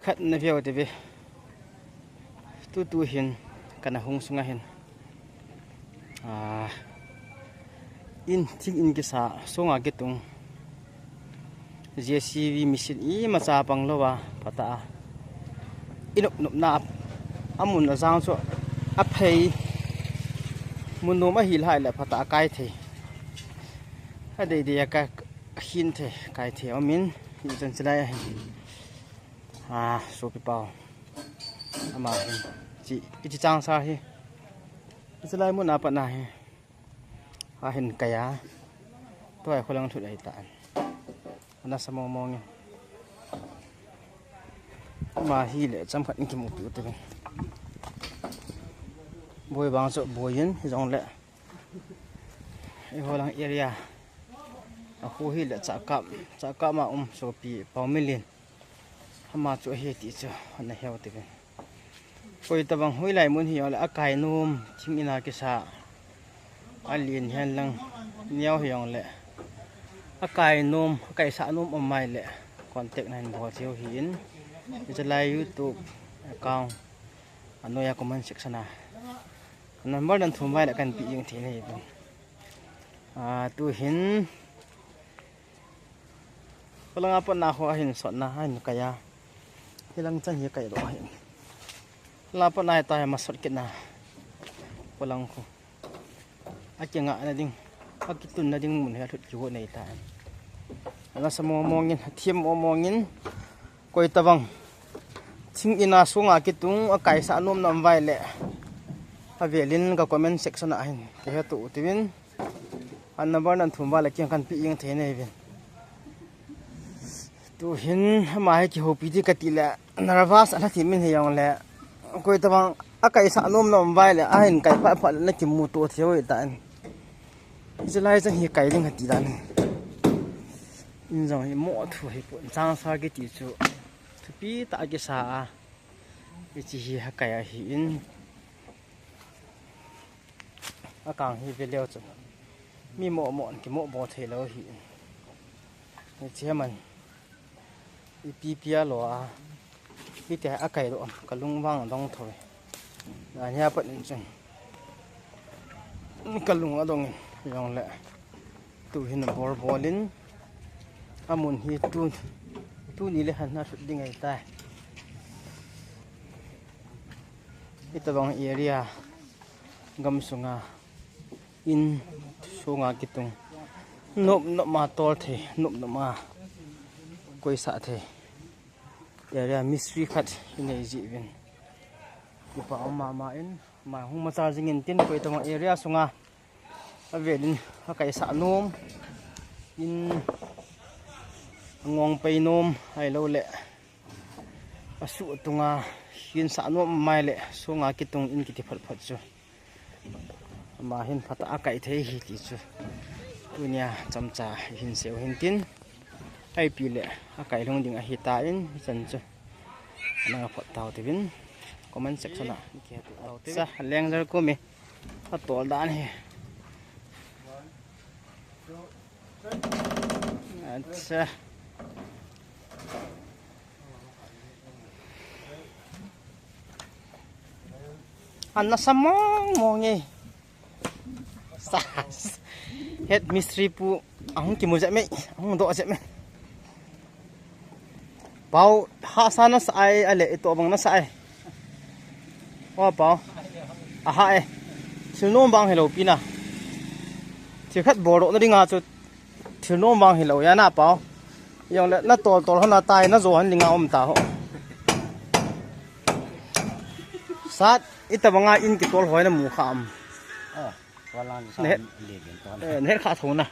khat na view te ve tu hin kana hung sunga hin in thing in ki sa songa ki tung JCB machine I ma cha pang lowa pata inop nop na amun na jang so a phei mun no ma hil hai la pata kai the a dei dia ka hin the kai the amin hi jan chlai so pi pao ama hin chi ichi chang sa hi chlai mun apa na hi hin kaya toy kholang thu dai ta ana samomong ma hi le cham khat ki mu tu te boy bang so boyin jong le e holang area a hu hi le cha ka ma so pi pawmilin hama chu he ti chu ana heu te koi ta bang hoi lai mun hi ala akai num thim ina ki sa alin hen lang niaw hiong le akai num akai sa num amai le contact nan bo thiu hin je lai YouTube account anoya comment section a number dan thumai la kan pi ing the nei tu hin palang apa na ho hin sot na hin kaya hilang chan hi kai ro hin la pa nai ta ma sot ke na palang ko akinga na ding akitun na ding mun ha thut ju nei ta ana samomongin thiam omongin koi tabang thing ina sunga kitung akai sa nom nam vai le avelin ka comment section a hin ke ha tu tiwin an number nan thumba la kyang kan pi ing the nei bin tu hin ma he ki hopi di katila nervous ala thimin he yong le koi tabang akai sa nom nam vai le a hin kai pa pha na ki mu to thioi ta an July jang hi kai ding hati dan in jang hi mo thu hi pon chang sa ge ti chu thupi ta ge sa a chi hi ha kai a hi in akang hi veleo chu mi mo ki mo bo thelo hi ni chairman ipipia lo a bi te akai ro kalung wang dong thoi na nya pat in chung kalung adong yong le tu hin bor bolin amun hi tu ni le han na thut ding ai tai itabang area gam sunga in sunga kitung nop ma tol the nop ma koi sa the area mystery khat inei ji bin upa ma in ma hung ma charging in tin koi tama area sunga avelin akai sa nom in ngong pei nom ai lo le asu tunga hin sa nom mai le sunga kitung in kiti phat chu ma hin phata akai thei hi ti chu tunia chamcha hin seu hin tin ai pi le akai long ding a hi ta in chan chu ana phat taw te bin comment section a ki ha taw te sa leng ler ko me a tol dan he अच्छा anna samong monge sas het mystery pu ang ki mo ja me ang do ja me pau ha sana sai ale to bang na sai wa pau aha e silnom bang hello pina thi khat bor na ringa chu thilnom bang hilo ya na pao yong le na tol hana tai na zo han linga ta ho sat itabanga in ki tol hoina mu kham walan sa le gen ton ne kha thona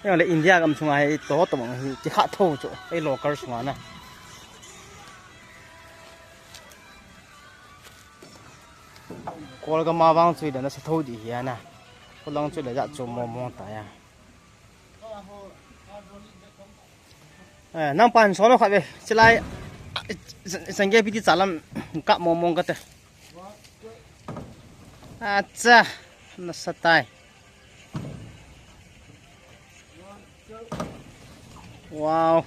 yong le india gam chunga hi to bang hi ti kha tho chu ai local chunga na kol ga ma bang chui da na sa tho di hi na kolang chui da ja chu mo ta ya nang pan sono khabe chilai sangge piti chalam ka momong ka te acha na satai wow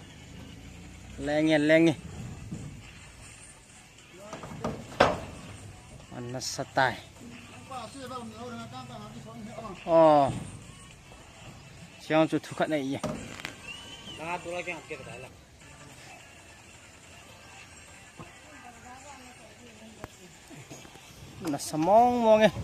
lenge นัสไตล์อ๋อเชียงจุดทุกข์ในอี Tengah tu lagi angkat ke dalam. Nasa mong mong eh